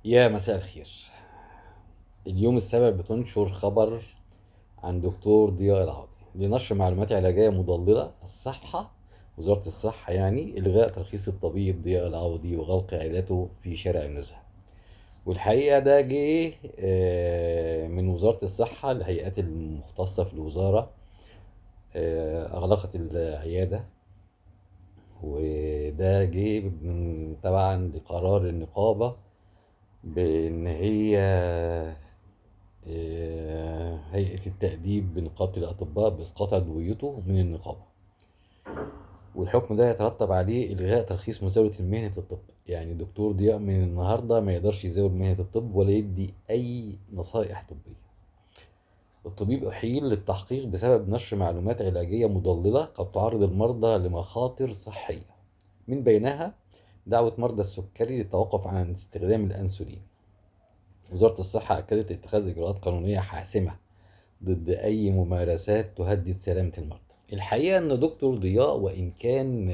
يا مساء الخير. اليوم السابع بتنشر خبر عن دكتور ضياء العوضي لنشر معلومات علاجية مضللة. وزارة الصحة يعني إلغاء ترخيص الطبيب ضياء العوضي وغلق عياداته في شارع النزهة. والحقيقة ده جه من وزارة الصحة. الهيئات المختصة في الوزارة أغلقت العيادة، وده جه تبعا لقرار النقابة بإن هي هيئة التأديب بنقابة الأطباء بإسقاط عضويته من النقابة. والحكم ده يترتب عليه إلغاء ترخيص مزاولة مهنة الطب. يعني دكتور ضياء من النهاردة ما يقدرش يزاول مهنة الطب ولا يدي أي نصائح طبية. الطبيب أحيل للتحقيق بسبب نشر معلومات علاجية مضللة قد تعرض المرضى لمخاطر صحية، من بينها دعوة مرضى السكري للتوقف عن استخدام الأنسولين. وزارة الصحة أكدت اتخاذ إجراءات قانونية حاسمة ضد أي ممارسات تهدد سلامة المرضى. الحقيقة إن دكتور ضياء وإن كان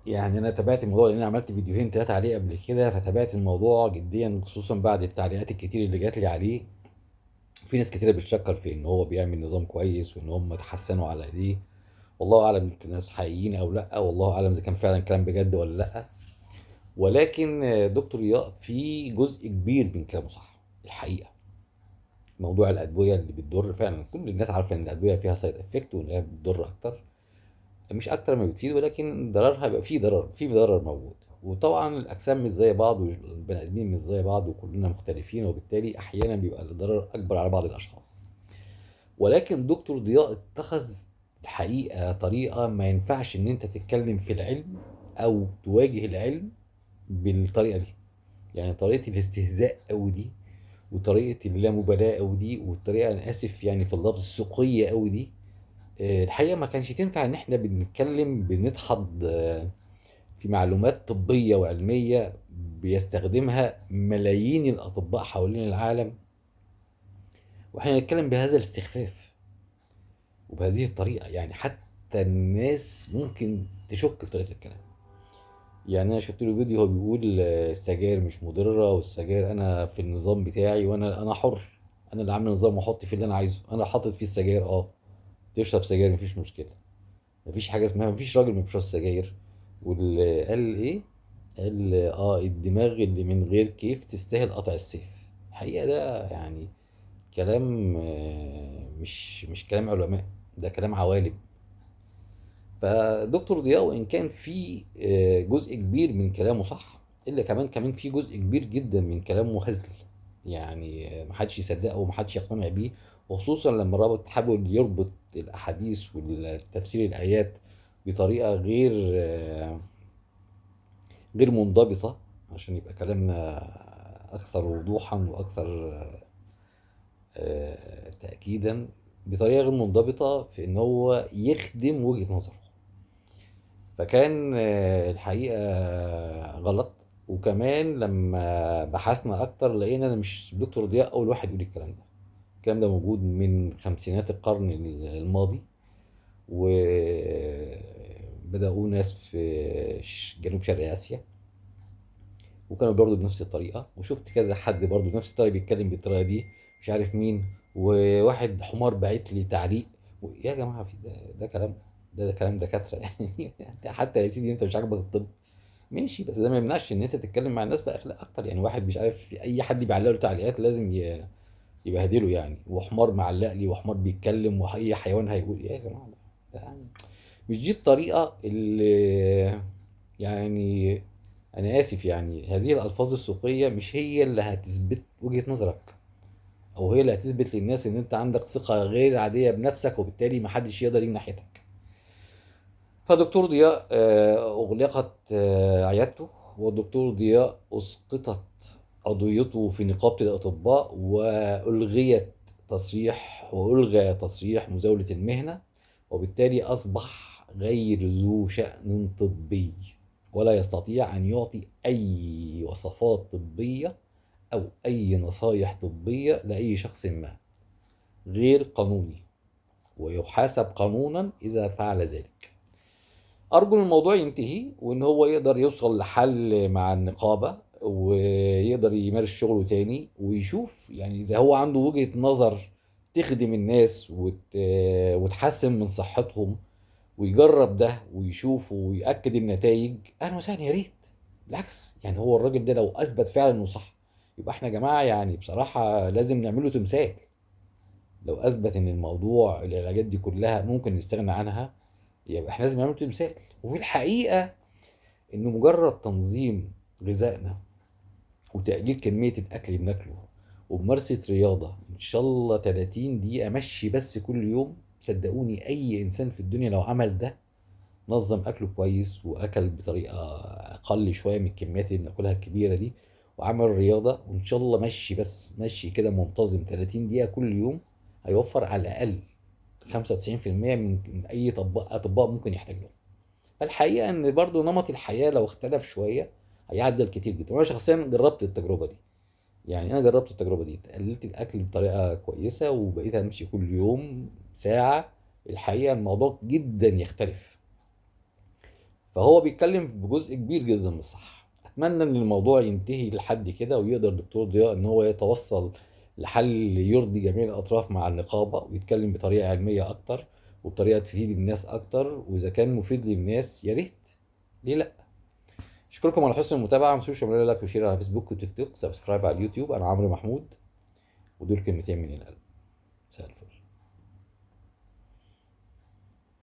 يعني أنا تابعت الموضوع لأن أنا عملت فيديوهين تلاتة عليه قبل كده، فتابعت الموضوع جديا خصوصا بعد التعليقات الكتير اللي جات لي عليه. في ناس كتيرة بتشكر في إن هو بيعمل نظام كويس وإن هم تحسنوا على إيديه. والله أعلم يمكن الناس حقيقيين أو لأ، والله أعلم إذا كان فعلا كلام بجد ولا لأ. ولكن دكتور ضياء في جزء كبير من كلامه صح الحقيقة. موضوع الادويه اللي بتضر، فعلا كل الناس عارفه ان الادويه فيها سايد افكت وان هي بتضر اكتر، مش اكتر ما بتفيد، ولكن ضررها بيبقى فيه ضرر، في ضرر موجود. وطبعا الاجسام مش زي بعض والبني ادمين مش زي بعض وكلنا مختلفين، وبالتالي احيانا بيبقى الضرر اكبر على بعض الاشخاص. ولكن دكتور ضياء اتخذ الحقيقه طريقه ما ينفعش ان انت تتكلم في العلم او تواجه العلم بالطريقه دي. يعني طريقه الاستهزاء قوي دي، وطريقة اللامبالاة أوي دي، والطريقة أنا آسف يعني في اللفظ السوقية أوي دي. الحقيقة ما كانش تنفع إن إحنا بنتكلم بندحض في معلومات طبية وعلمية بيستخدمها ملايين الأطباء حوالين العالم، وإحنا نتكلم بهذا الاستخفاف وبهذه الطريقة. يعني حتى الناس ممكن تشك في طريقة الكلام. يعني أنا شفت له فيديو هو بيقول السجاير مش مضرة، والسجاير أنا في النظام بتاعي وأنا حر. أنا اللي عامل نظام وأحط فيه اللي أنا عايزه. أنا حاطط فيه السجاير تشرب سجاير مفيش مشكلة. مفيش حاجة اسمها مفيش راجل ما بيشربش سجاير. واللي قال إيه؟ قال الدماغ اللي من غير كيف تستاهل قطع السيف. الحقيقة ده يعني كلام مش كلام علماء، ده كلام عوالم. فدكتور ضياء وان كان في جزء كبير من كلامه صح، الا كمان في جزء كبير جدا من كلامه هزل. يعني محدش يصدقه ومحدش يقتنع بيه، وخصوصا لما الرابط حاول يربط الاحاديث والتفسير الايات بطريقه غير منضبطه، عشان يبقى كلامنا اكثر وضوحا واكثر تاكيدا، بطريقه غير منضبطه في ان هو يخدم وجهه نظره. فكان الحقيقة غلط. وكمان لما بحثنا أكتر لقينا أنا مش دكتور ضياء أول واحد يقول الكلام ده. الكلام ده موجود من خمسينات القرن الماضي، وبدأوا ناس في جنوب شرق آسيا وكانوا برضه بنفس الطريقة. وشفت كذا حد برضه بنفس الطريقة بيتكلم بالطريقة دي، مش عارف مين. وواحد حمار بعت لي تعليق يا جماعة في ده كلام، ده كلام دكاترة يعني. حتى يا سيدي انت مش عاجبك الطب ماشي، بس ده ما يمنعش ان انت تتكلم مع الناس باخلاق اكتر. يعني واحد مش عارف اي حد بيعلق له تعليقات لازم يبهدله يعني، وحمار معلق لي وحمار بيتكلم واي حيوان هيقول إيه يا جماعة. ده يعني مش دي الطريقة اللي يعني، انا اسف يعني هذه الالفاظ السوقيه مش هي اللي هتثبت وجهه نظرك، او هي اللي هتثبت للناس ان انت عندك ثقه غير عاديه بنفسك، وبالتالي محدش يقدر يجي ناحيتك. فدكتور ضياء اغلقت عيادته، والدكتور ضياء اسقطت قضيته في نقابه الاطباء، والغيت والغى تصريح مزاوله المهنه، وبالتالي اصبح غير ذو شأن طبي، ولا يستطيع أن يعطي أي وصفات طبية أو أي نصايح طبية لأي شخص ما. غير قانوني، ويحاسب قانونا إذا فعل ذلك. أرجو إن الموضوع ينتهي وإن هو يقدر يوصل لحل مع النقابة، ويقدر يقدر يمارس شغله تاني ويشوف يعني اذا هو عنده وجهة نظر تخدم الناس وتحسن من صحتهم، ويجرب ده ويشوف ويأكد النتائج، اهلا وسهلا، يا ريت. بالعكس يعني هو الراجل ده لو اثبت فعلا انه صح، يبقى احنا يا جماعه يعني بصراحه لازم نعمله تمثال. لو اثبت ان الموضوع العلاجات دي كلها ممكن نستغنى عنها، يبقى احنا لازم نعمله تمثال. وفي الحقيقه انه مجرد تنظيم غذائنا وتقليل كميه الاكل اللي بناكله وممارسه رياضه ان شاء الله 30 دقيقه مشي بس كل يوم، صدقوني اي انسان في الدنيا لو عمل ده، نظم اكله كويس واكل بطريقه اقل شويه من الكميات اللي بناكلها الكبيره دي، وعمل رياضه وان شاء الله مشي بس مشي كده منتظم 30 دقيقه كل يوم، هيوفر على الاقل 95% من اي اطباء ممكن يحتاج لهم. فالحقيقه ان برضو نمط الحياه لو اختلف شويه هيعدل كتير جدا. وانا شخصيا جربت التجربه دي، يعني انا جربت التجربه دي، قللت الاكل بطريقه كويسه وبقيت امشي كل يوم ساعه. الحقيقه الموضوع جدا يختلف. فهو بيتكلم بجزء كبير جدا من الصح. اتمنى ان الموضوع ينتهي لحد كده، ويقدر دكتور ضياء ان هو يتوصل لحل يرضي جميع الاطراف مع النقابه، ويتكلم بطريقه علميه اكتر وبطريقه تفيد الناس اكتر. واذا كان مفيد للناس يا ريت، ليه لا. اشكركم على حسن المتابعه، ما تنسوش تعملوا لايك وشير على فيسبوك وتيك توك، سبسكرايب على اليوتيوب. انا عمرو محمود، ودول كلمتين من القلب. مساء الفل.